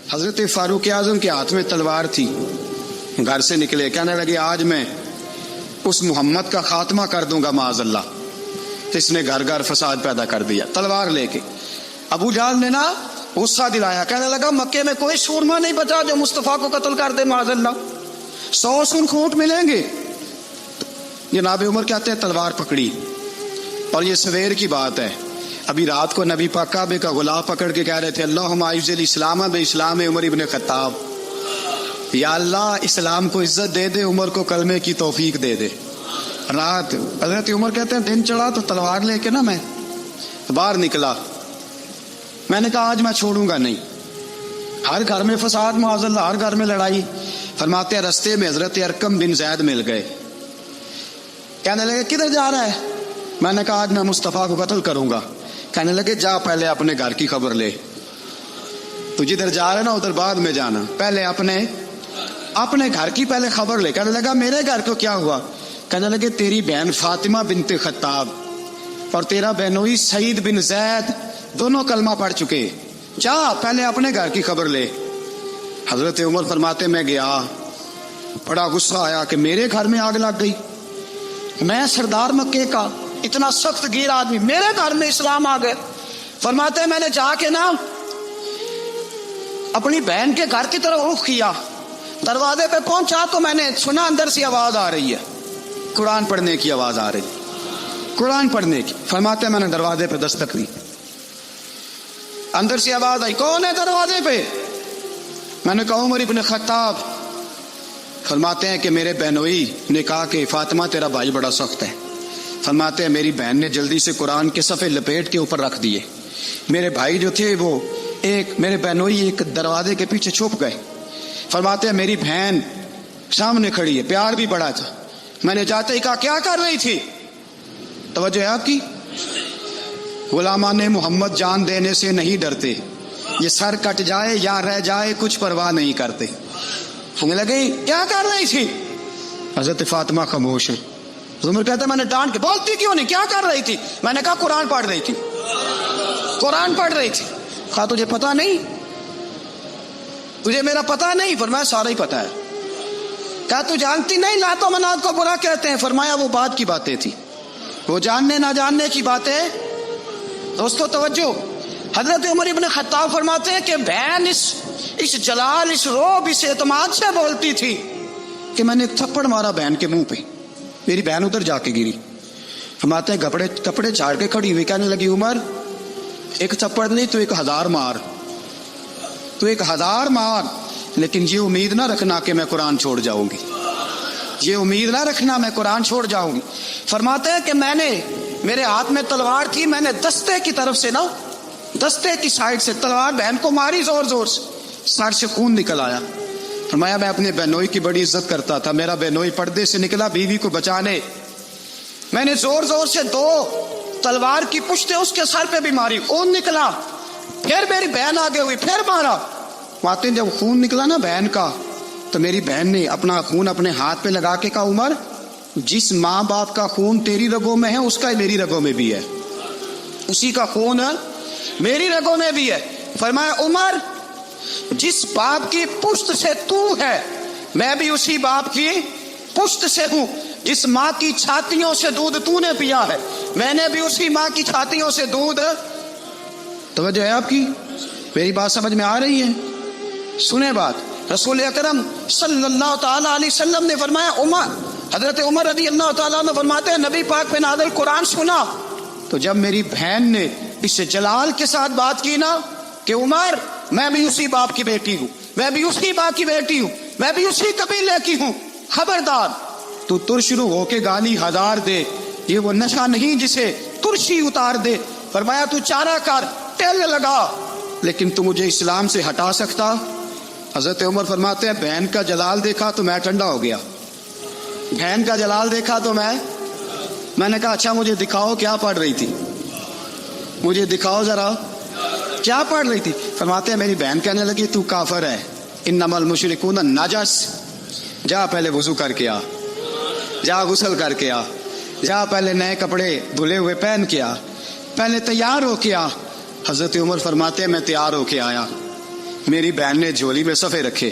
حضرت فاروق اعظم کے ہاتھ میں تلوار تھی، گھر سے نکلے، کہنے لگے آج میں اس محمد کا خاتمہ کر دوں گا معاذ اللہ، اس نے گھر گھر فساد پیدا کر دیا تلوار لے کے۔ ابو جہل نے نا غصہ دلایا، کہنے لگا مکے میں کوئی سورما نہیں بچا جو مصطفیٰ کو قتل کر دے معاذ اللہ، 100 سن خونٹ ملیں گے۔ جناب عمر کہتے ہیں تلوار پکڑی، اور یہ سویر کی بات ہے، ابھی رات کو نبی پاک کعبے کا غلاف پکڑ کے کہہ رہے تھے اللہم اعز الاسلام باسلام عمر ابن خطاب، یا اللہ اسلام کو عزت دے دے، عمر کو کلمے کی توفیق دے دے۔ رات حضرت عمر کہتے ہیں دن چڑھا تو تلوار لے کے نا میں باہر نکلا، میں نے کہا آج میں چھوڑوں گا نہیں، ہر گھر میں فساد معاذ اللہ، ہر گھر میں لڑائی۔ فرماتے ہیں رستے میں حضرت ارقم بن زید مل گئے، کہنے لگے کدھر جا رہا ہے؟ میں نے کہا آج میں مصطفیٰ کو قتل کروں گا۔ کہنے لگے جا پہلے اپنے گھر کی خبر لے، تو جدھر جا رہے نا ادھر بعد میں جانا، پہلے اپنے گھر کی پہلے خبر لے۔ کہنے لگا میرے گھر کو کیا ہوا؟ کہنے لگے تیری بہن فاطمہ بنت خطاب اور تیرا بہنوئی سعید بن زید دونوں کلمہ پڑھ چکے، جا پہلے اپنے گھر کی خبر لے۔ حضرت عمر فرماتے میں گیا، بڑا غصہ آیا کہ میرے گھر میں آگ لگ گئی، میں سردار مکے کا اتنا سخت گیر آدمی، میرے گھر میں اسلام آ گئے۔ فرماتے میں نے جا کے نا اپنی بہن کے گھر کی طرف رخ کیا، دروازے پہ پہنچا تو میں نے سنا اندر سے آواز آ رہی ہے، قرآن پڑھنے کی آواز آ رہی، قرآن پڑھنے کی۔ فرماتے میں نے دروازے پہ دستک دی، اندر سے آواز آئی کون ہے دروازے پہ؟ میں نے کہا عمر ابن خطاب۔ فرماتے ہیں کہ میرے بہنوئی نے کہا کہ فاطمہ تیرا بھائی بڑا سخت ہے۔ فرماتے ہیں میری بہن نے جلدی سے قرآن کے صفحے لپیٹ کے اوپر رکھ دیے، میرے بھائی جو تھے وہ میرے بہنوئی ایک دروازے کے پیچھے چھپ گئے۔ فرماتے ہیں میری بہن سامنے کھڑی ہے، پیار بھی بڑا تھا، میں نے جاتے ہی کہا کیا کر رہی تھی؟ توجہ ہے آپ کی؟ غلامان محمد جان دینے سے نہیں ڈرتے، یہ سر کٹ جائے یا رہ جائے کچھ پرواہ نہیں کرتے۔ ہمیں لگے کیا کر رہی تھی؟ حضرت فاطمہ خاموش ہے۔ عمر کہتا ہے میں نے ڈانٹ کے بولتی کیوں نہیں، کیا کر رہی تھی؟ میں نے کہا قرآن پڑھ رہی تھی، قرآن پڑھ رہی تھی۔ کہا تجھے پتا نہیں، تجھے میرا پتا نہیں؟ فرمایا سارا ہی پتا ہے۔ کہا تو جانتی نہیں لات و منات کو برا کہتے ہیں؟ فرمایا وہ بعد کی باتیں تھی، وہ جاننے نہ جاننے کی باتیں۔ دوستو توجہ، حضرت عمر ابن خطاب فرماتے ہیں کہ بہن اس جلال، اس روب، اس اعتماد سے بولتی تھی کہ میں نے ایک تھپڑ مارا بہن کے منہ پہ، میری بہن ادھر جا کے گری۔ فرماتے ہیں کپڑے جھاڑ کے کھڑی ہوئی، کہنے لگی عمر ایک تھپڑ نہیں تو 1000 مار، تو 1000 مار، لیکن یہ امید نہ رکھنا کہ میں قرآن چھوڑ جاؤں گی، یہ امید نہ رکھنا میں قرآن چھوڑ جاؤں گی۔ فرماتے ہیں کہ میرے ہاتھ میں تلوار تھی، میں نے دستے کی طرف سے نا، دستے کی سائڈ سے تلوار بہن کو ماری زور زور سے، سر سے خون نکل آیا۔ فرمایا میں اپنے بہنوئی کی بڑی عزت کرتا تھا، میرا بہنوئی پردے سے نکلا بیوی کو بچانے، میں نے زور زور سے 2 تلوار کی پشتیں اس کے سر پہ بھی ماری، خون نکلا، پھر میری بہن آگے ہوئی، پھر مارا۔ ماتے جب خون نکلا نا بہن کا تو میری بہن نے اپنا خون اپنے ہاتھ پہ لگا کے کہا عمر جس ماں باپ کا خون تیری رگوں میں ہے اس کا میری رگوں میں بھی ہے، اسی کا خون میری رگوں میں بھی ہے۔ فرمایا عمر جس باپ کی پشت سے تو ہے میں بھی اسی باپ کی پشت سے ہوں، جس ماں کی چھاتیوں سے دودھ تو نے پیا ہے میں نے بھی اسی ماں کی چھاتیوں سے دودھ۔ توجہ ہے آپ کی؟ میری بات سمجھ میں آ رہی ہے؟ سنیں بات، رسول اکرم صلی اللہ تعالی علیہ وسلم نے فرمایا، حضرت عمر رضی اللہ تعالیٰ عنہ فرماتے ہیں نبی پاک پہ نازل قرآن سنا تو جب میری بہن نے اس جلال کے ساتھ بات کی نا کہ عمر میں بھی اسی باپ کی بیٹی ہوں، میں بھی اسی باپ کی بیٹی ہوں، میں بھی اسی قبیلے کی ہوں، خبردار تو ترشرو ہو کے گالی 1000 دے، یہ وہ نشہ نہیں جسے ترشی اتار دے۔ فرمایا تو چارہ کر، ٹیل لگا، لیکن تو مجھے اسلام سے ہٹا سکتا؟ حضرت عمر فرماتے ہیں بہن کا جلال دیکھا تو میں ٹھنڈا ہو گیا، بہن کا جلال دیکھا تو میں نے کہا اچھا مجھے دکھاؤ کیا پڑھ رہی تھی، مجھے دکھاؤ ذرا کیا پڑھ رہی تھی۔ فرماتے ہیں میری بہن کہنے لگی تو کافر ہے، انما المشرکون نجس، جا پہلے وضو کر کے آ، جا غسل کر کے آ، جا پہلے نئے کپڑے دھلے ہوئے پہن کے آ، پہلے تیار ہو کے آ۔ حضرت عمر فرماتے ہیں میں تیار ہو کے آیا، میری بہن نے جھولی میں صفحے رکھے،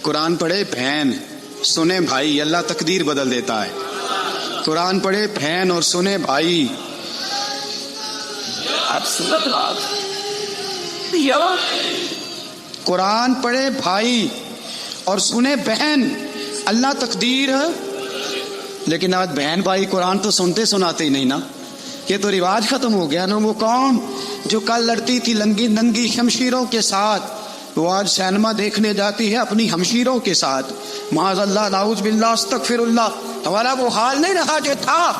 قرآن پڑھے بہن، سنے بھائی، اللہ تقدیر بدل دیتا ہے۔ قرآن پڑھے بہن اور سنے بھائی، قرآن پڑھے بھائی اور سنے بہن، اللہ تقدیر۔ لیکن آج بہن بھائی قرآن تو سنتے سناتے ہی نہیں نا، یہ تو رواج ختم ہو گیا نا۔ وہ قوم جو کل لڑتی تھی ننگی شمشیروں کے ساتھ، وہ آج سینما دیکھنے جاتی ہے اپنی ہمشیروں کے ساتھ۔ معاذ اللہ، نعوذ باللہ، استغفر اللہ۔ ہمارا وہ حال نہیں رہا جو تھا۔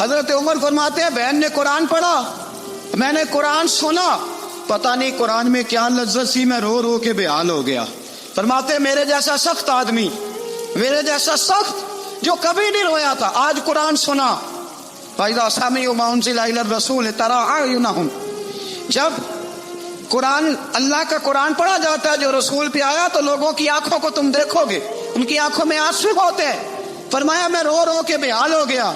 حضرت عمر فرماتے ہیں بہن نے قرآن پڑھا، میں نے قرآن سنا، پتہ نہیں قرآن میں کیا لذت سی، میں رو رو کے بے حال ہو گیا۔ فرماتے ہیں میرے جیسا سخت آدمی، میرے جیسا سخت جو کبھی نہیں رویا تھا، آج قرآن سنا۔ فَإِذَا سَمِعُوا مَا أُنزِلَ إِلَى الرَّسُولِ تَرَىٰ أَعْيُنَهُمْ، جب قرآن، اللہ کا قرآن پڑھا جاتا ہے جو رسول پہ آیا، تو لوگوں کی آنکھوں کو تم دیکھو گے، ان کی آنکھوں میں آنسو ہوتے ہیں۔ فرمایا میں رو رو کے بے حال ہو گیا۔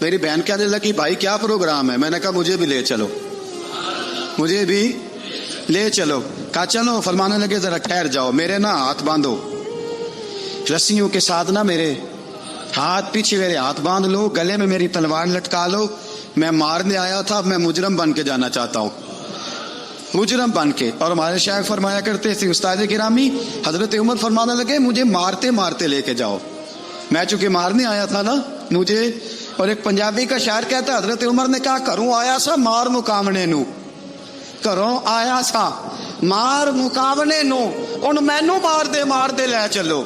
میری بہن کہنے لگی بھائی کیا پروگرام ہے؟ میں نے کہا مجھے بھی لے چلو، مجھے بھی لے چلو۔ کہا چلو۔ فرمانے لگے ذرا ٹھہر جاؤ، میرے نا ہاتھ باندھو، رسیوں کے ساتھ نا میرے ہاتھ، پیچھے میرے ہاتھ باندھ لو، گلے میں میری تلوار لٹکا لو، میں مارنے آیا تھا، اب میں مجرم بن کے جانا چاہتا ہوں، مجرم بن کے۔ اور ہمارے شیخ فرمایا کرتے تھے، استاد گرامی حضرت عمر فرمانے لگے مجھے مارتے مارتے لے کے جاؤ، میں چونکہ مارنے آیا تھا نا مجھے۔ اور ایک پنجابی کا شاعر کہتا ہے حضرت عمر نے کہا کروں آیا سا مار مکاونے نو، کروں آیا سا مار مکاونے نو، ان مینو مار دے لے چلو،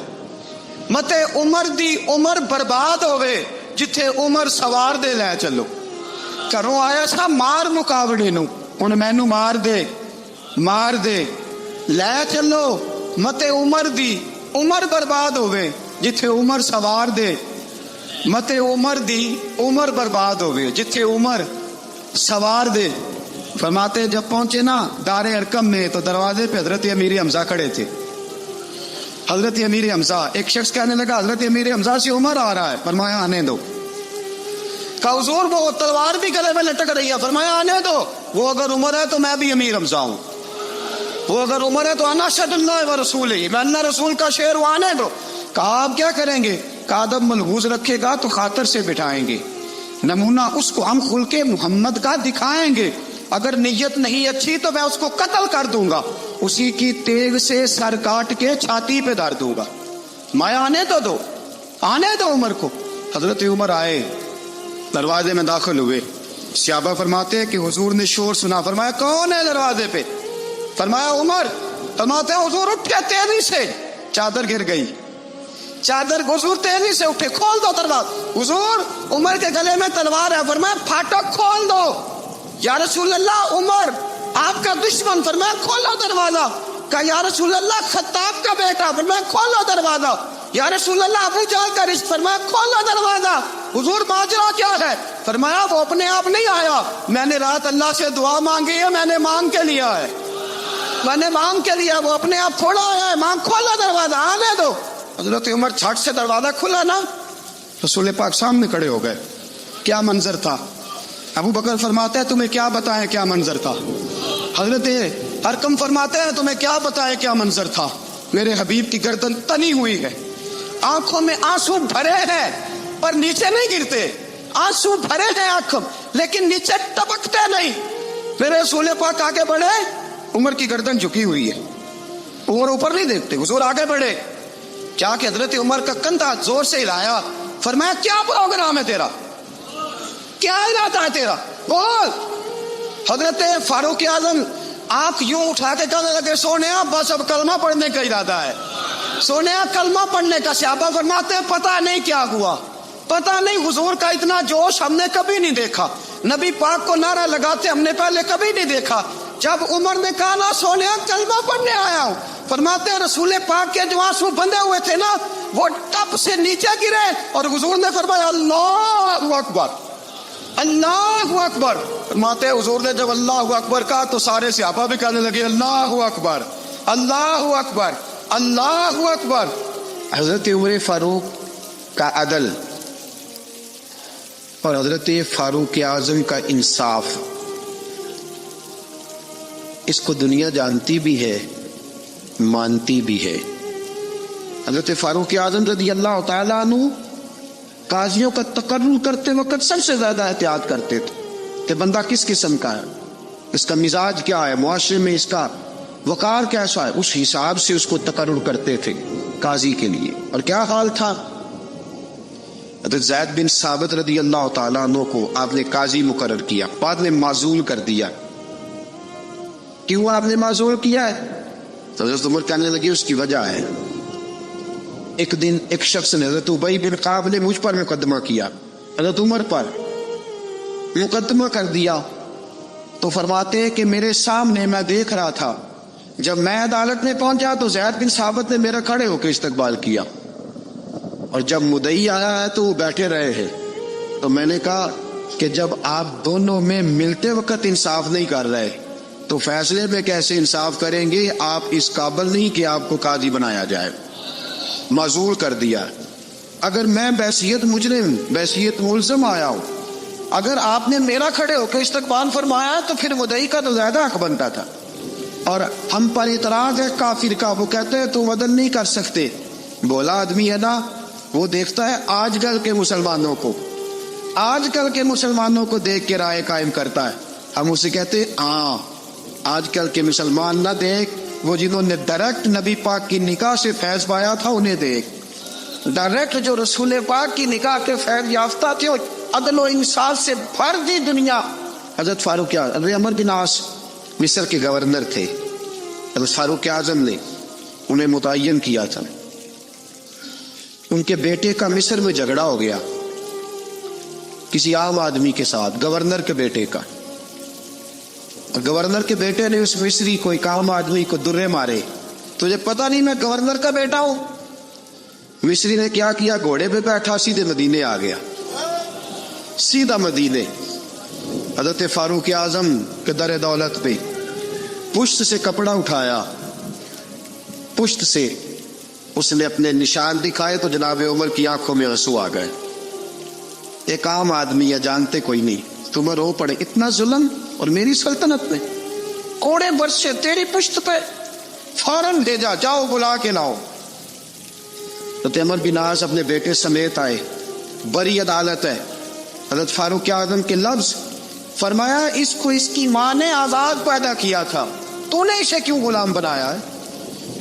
متے عمر دی عمر برباد ہوئے جتھے عمر سوار دے لے چلو۔ کروں آیا سا مار مکاونے نو، ان مینو مار دے لے چلو، متے عمر دی عمر برباد ہوئے جتھے عمر سوار دے، متے عمر دی عمر برباد ہوئے جتھے عمر سوار دے۔ فرماتے جب پہنچے نا دار ارقم میں تو دروازے پہ حضرت امیر حمزہ کھڑے تھے۔ حضرت امیر حمزہ، ایک شخص کہنے لگا حضرت امیر حمزہ سے عمر آ رہا ہے، فرمایا آنے دو۔ کہا حضور وہ تلوار بھی گلے میں لٹک رہی ہے، فرمایا آنے دو، وہ اگر عمر ہے تو میں بھی امیر حمزہ ہوں، وہ اگر عمر ہے تو انا اشہد اللہ و رسولہ، میں اللہ رسول کا شعر ہوں، آنے دو۔ کہا آپ کیا کریں گے؟ کہا ادب ملحوظ رکھے گا تو خاطر سے بٹھائیں گے، نمونہ اس کو ہم خلق محمد کا دکھائیں گے، اگر نیت نہیں اچھی تو میں اس کو قتل کر دوں گا، اسی کی تیغ سے سر کاٹ کے چھاتی پہ دھر دوں گا، میں آنے تو دو، آنے دو عمر کو۔ حضرت عمر آئے، دروازے میں داخل ہوئے، صحابہ فرماتے ہیں کہ حضور نے شور سنا، فرمایا کون ہے دروازے پہ؟ فرمایا عمر۔ فرماتے ہیں حضور اٹھے تیزی سے، چادر گر گئی، چادر، حضور تیزی سے اٹھے، کھول دو دروازہ۔ حضور عمر کے گلے میں تلوار ہے، فرمایا پھاٹک کھول دو۔ یا رسول اللہ عمر آپ کا دشمن، فرمایا کھولو دروازہ۔ کہا یا رسول اللہ خطاب کا بیٹا، فرمایا کھولو دروازہ۔ یا رسول اللہ ابو جہل کا رشت، فرمایا کھولو دروازہ۔ حضور ماجرا کیا ہے؟ فرمایا وہ اپنے آپ نہیں آیا، میں نے رات اللہ سے دعا مانگی ہے، میں نے مانگ کے لیا ہے، میں نے مانگ کے لیا، وہ اپنے آپ تھوڑا آیا ہے، مانگ، کھولو دروازہ، آنے دو۔ حضرت عمر چھٹ سے دروازہ کھلا نا، رسول پاک سامنے کھڑے ہو گئے۔ کیا منظر تھا؟ ابو بکر فرماتے ہیں تمہیں کیا بتائیں کیا منظر تھا؟ حضرت ارقم فرماتے ہیں تمہیں کیا بتائیں کیا منظر تھا؟ میرے حبیب کی گردن تنی ہوئی ہے، آنکھوں میں آنسو بھرے ہیں پر نیچے نہیں گرتے، آنسو بھرے ہیں آنکھوں لیکن نیچے ٹپکتے نہیں۔ میرے رسول پاک آگے بڑھے، عمر کی گردن جھکی ہوئی ہے، عمر اوپر نہیں دیکھتے، حضور آگے بڑھے، جا کے حضرت عمر کا کندھا زور سے ہلایا، فرمایا کیا پروگرام ہے تیرا، کیا ارادہ ہے تیرا، بول۔ حضرت فاروق اعظم آنکھ یوں اٹھا کے کہنے لگے سونیا بس اب کلمہ پڑھنے کا ارادہ ہے، سونیا کلمہ پڑھنے کا۔ صحابہ فرماتے ہیں پتہ نہیں کیا ہوا، پتہ نہیں، حضور کا اتنا جوش ہم نے کبھی نہیں دیکھا، نبی پاک کو نعرہ لگاتے ہم نے پہلے کبھی نہیں دیکھا۔ جب عمر نے کہا نا سونیا کلمہ پڑھنے آیا ہوں، فرماتے ہیں رسول پاک کے جو آنسو بندھے ہوئے تھے نا وہ ٹپ سے نیچے گرے اور حضور نے فرمایا اللہ اکبر، اللہ اکبر۔ فرماتے ہیں حضور نے جب اللہ اکبر کہا تو سارے صحابہ بھی کہنے لگے اللہ اکبر، اللہ اکبر، اللہ اکبر۔ حضرت عمر فاروق کا عدل اور حضرت فاروق اعظم کا انصاف، اس کو دنیا جانتی بھی ہے مانتی بھی ہے. حضرت فاروق اعظم رضی اللہ تعالیٰ عنہ قاضیوں کا تقرر کرتے وقت سب سے زیادہ احتیاط کرتے تھے کہ بندہ کس قسم کا ہے, اس کا مزاج کیا ہے, معاشرے میں اس کا وقار کیسا ہے, اس حساب سے اس کو تقرر کرتے تھے قاضی کے لیے. اور کیا حال تھا, حضرت زید بن ثابت رضی اللہ تعالیٰ عنہ کو آپ نے قاضی مقرر کیا, بعد میں معزول کر دیا. کیوں آپ نے معزول کیا ہے؟ تو حضرت عمر کہنے لگے اس کی وجہ ہے, ایک دن ایک شخص نے, حضرت ابی بن کعب نے مجھ پر مقدمہ کیا, حضرت عمر پر مقدمہ کر دیا. تو فرماتے ہیں کہ میرے سامنے میں دیکھ رہا تھا, جب میں عدالت میں پہنچا تو زید بن ثابت نے میرا کھڑے ہو کے استقبال کیا, اور جب مدعی آیا ہے تو وہ بیٹھے رہے ہیں. تو میں نے کہا کہ جب آپ دونوں میں ملتے وقت انصاف نہیں کر رہے تو فیصلے میں کیسے انصاف کریں گے؟ آپ اس قابل نہیں کہ آپ کو قاضی بنایا جائے. معزول کر دیا. اگر میں بحیثیت مجرم, بحیثیت ملزم آیا ہوں, اگر آپ نے میرا کھڑے ہو کے استقبال فرمایا تو پھر مدعی کا تو زیادہ حق بنتا تھا. اور ہم پر اعتراض ہے کافر کا, وہ کہتے ہیں تم عدل نہیں کر سکتے. بولا آدمی ہے نا, وہ دیکھتا ہے آج کل کے مسلمانوں کو, آج کل کے مسلمانوں کو دیکھ کے رائے قائم کرتا ہے. ہم اسے کہتے ہیں ہاں آج کل کے مسلمان نہ دیکھ, وہ جنہوں نے ڈائریکٹ نبی پاک کی نکاح سے فیض پایا تھا انہیں دیکھ. ڈائریکٹ جو رسول پاک کی نکاح کے فیض یافتہ تھے, عدل و انصاف سے بھر دی دنیا. حضرت فاروق اعظم, عمر بن عاص مصر کے گورنر تھے, حضرت فاروق اعظم نے انہیں متعین کیا تھا. ان کے بیٹے کا مصر میں جھگڑا ہو گیا کسی عام آدمی کے ساتھ, گورنر کے بیٹے کا. گورنر کے بیٹے نے اس مصری کو, ایک عام آدمی کو درے مارے. تجھے پتہ نہیں میں گورنر کا بیٹا ہوں؟ مصری نے کیا کیا, گھوڑے پہ بیٹھا سیدھے مدینے آ گیا, سیدھا مدینے. حضرت فاروق اعظم کے در دولت پہ پشت سے کپڑا اٹھایا, پشت سے اس نے اپنے نشان دکھائے تو جناب عمر کی آنکھوں میں آنسو آ گئے. ایک عام آدمی ہے, جانتے کوئی نہیں, تمہیں رو پڑے اتنا ظلم, اور میری سلطنت میں کوڑے برسے تیری پشت پہ, فوراً لے جا, جاؤ بلا کے لاؤ. حضرت عمر بن عاص اپنے بیٹے سمیت آئے, بڑی عدالت ہے. حضرت فاروق اعظم کے لفظ, فرمایا اس کو اس کی ماں نے آزاد پیدا کیا تھا, تو نے اسے کیوں غلام بنایا ہے؟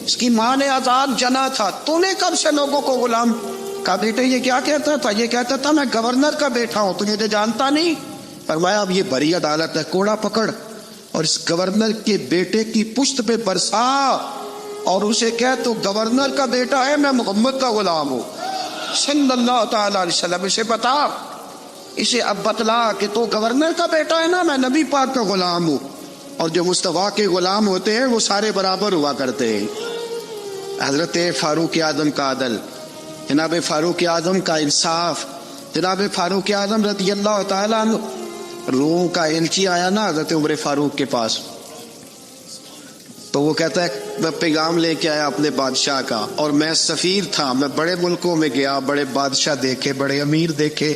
اس کی ماں نے آزاد جنا تھا, تو نے کب سے لوگوں کو غلام. کہا بیٹے یہ کیا کہتا تھا؟ یہ کہتا تھا میں گورنر کا بیٹا ہوں, تجھے تو جانتا نہیں. فرمایا اب یہ بڑی عدالت ہے, کوڑا پکڑ اور اس گورنر کے بیٹے کی پشت پہ برسا, اور اسے کہہ تو گورنر کا بیٹا ہے, میں محمد کا غلام ہوں صلی اللہ تعالی علیہ وسلم. اسے بتا, اسے اب بتلا کہ تو گورنر کا بیٹا ہے نا, میں نبی پاک کا غلام ہوں. اور جو مصطفیٰ کے غلام ہوتے ہیں وہ سارے برابر ہوا کرتے ہیں. حضرت فاروق اعظم کا عدل, جناب فاروق اعظم کا انصاف, جناب فاروق اعظم رضی اللہ تعالیٰ عنہ. روم کا ایلچی آیا نا حضرت عمر فاروق کے پاس, تو وہ کہتا ہے میں پیغام لے کے آیا اپنے بادشاہ کا, اور میں سفیر تھا, میں بڑے ملکوں میں گیا, بڑے بادشاہ دیکھے, بڑے امیر دیکھے.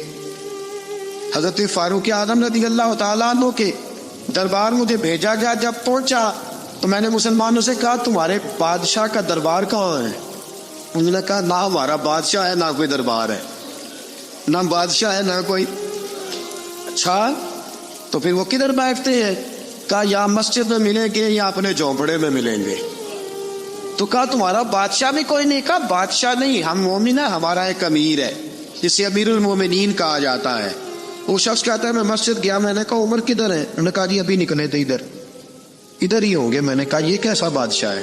حضرت فاروق اعظم رضی اللہ تعالیٰ عنہ کے دربار مجھے بھیجا گیا. جب پہنچا تو میں نے مسلمانوں سے کہا تمہارے بادشاہ کا دربار کہاں ہے؟ انہوں نے کہا نہ ہمارا بادشاہ ہے نہ کوئی دربار ہے, نہ بادشاہ ہے نہ کوئی. اچھا تو پھر وہ کدھر بیٹھتے ہیں؟ کہا یا مسجد میں ملیں گے یا اپنے جھونپڑے میں ملیں گے. تو کہا تمہارا بادشاہ بھی کوئی نہیں؟ کہا بادشاہ نہیں, ہم مومن ہیں, ہمارا ایک امیر ہے جسے امیر المومنین کہا جاتا ہے. وہ شخص کہتا ہے میں مسجد گیا, میں نے کہا عمر کدھر ہے؟ انہوں نے کہا جی ابھی نکلے تھے ادھر ہی ہوں گے. میں نے کہا یہ کیسا بادشاہ ہے؟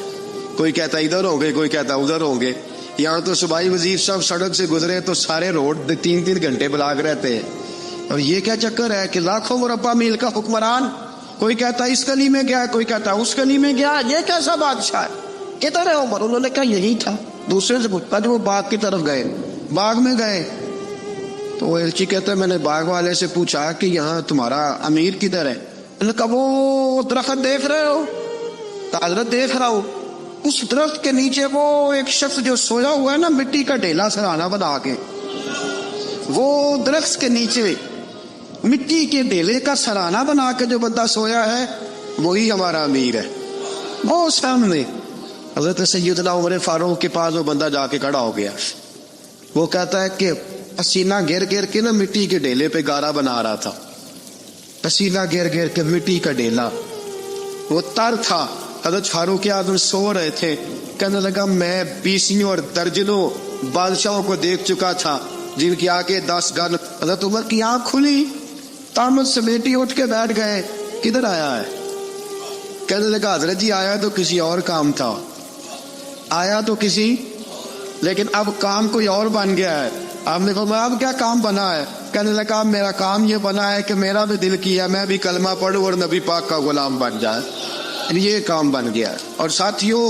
کوئی کہتا ادھر ہوں گے, کوئی کہتا ادھر ہوں گے. یہاں تو صوبائی وزیر صاحب سڑک سے گزرے تو سارے روڈ 3 گھنٹے بلاک رہتے ہیں, اور یہ کیا چکر ہے کہ لاکھوں مربع میل کا حکمران, کوئی کہتا اس گلی میں گیا, کوئی کہتا اس گلی میں گیا, یہ کیسا بادشاہ ہے؟ کدھر ہے عمر؟ انہوں نے کہا یہی تھا. دوسرے سے پوچھتا جو وہ باغ کی طرف گئے, باغ میں گئے تو وہ ایلچی کہتا ہے میں نے باغ والے سے پوچھا کہ یہاں تمہارا امیر کدھر ہے؟ انہوں نے کہا وہ درخت دیکھ رہے ہو؟ کہا حضرت دیکھ رہا ہوں. اس درخت کے نیچے وہ ایک شخص جو سویا ہوا ہے نا, مٹی کا ڈھیلا سرہانا بنا کے, وہ درخت کے نیچے مٹی کے ڈھیلے کا سرہانا بنا کے جو بندہ سویا ہے وہی ہمارا امیر ہے. وہ سامنے حضرت سیدنا عمر فاروق کے پاس وہ بندہ جا کے کھڑا ہو گیا. وہ کہتا ہے کہ پسینہ گر گر کے نا مٹی کے ڈھیلے پہ گارا بنا رہا تھا. پسینہ گر گر کے مٹی کا ڈھیلا, وہ تر تھا. حضرت فاروق اعظم سو رہے تھے. کہنے لگا میں 20 اور درجنوں بادشاہوں کو دیکھ چکا تھا جن کی آگے 10 گن. حضرت عمر کی آنکھ کھلی, تامت سمیٹی اٹھ کے بیٹھ گئے. کدھر آیا ہے؟ کہنے لگا حضرت جی آیا تو کسی اور کام تھا, آیا تو کسی, لیکن اب کام کوئی اور بن گیا ہے. آپ نے فرمایا اب کیا کام بنا ہے؟ کہنے لگا میرا کام یہ بنا ہے کہ میرا بھی دل کیا میں بھی کلمہ پڑھوں اور نبی پاک کا غلام بن جائے. یہ کام بن گیا. اور ساتھیوں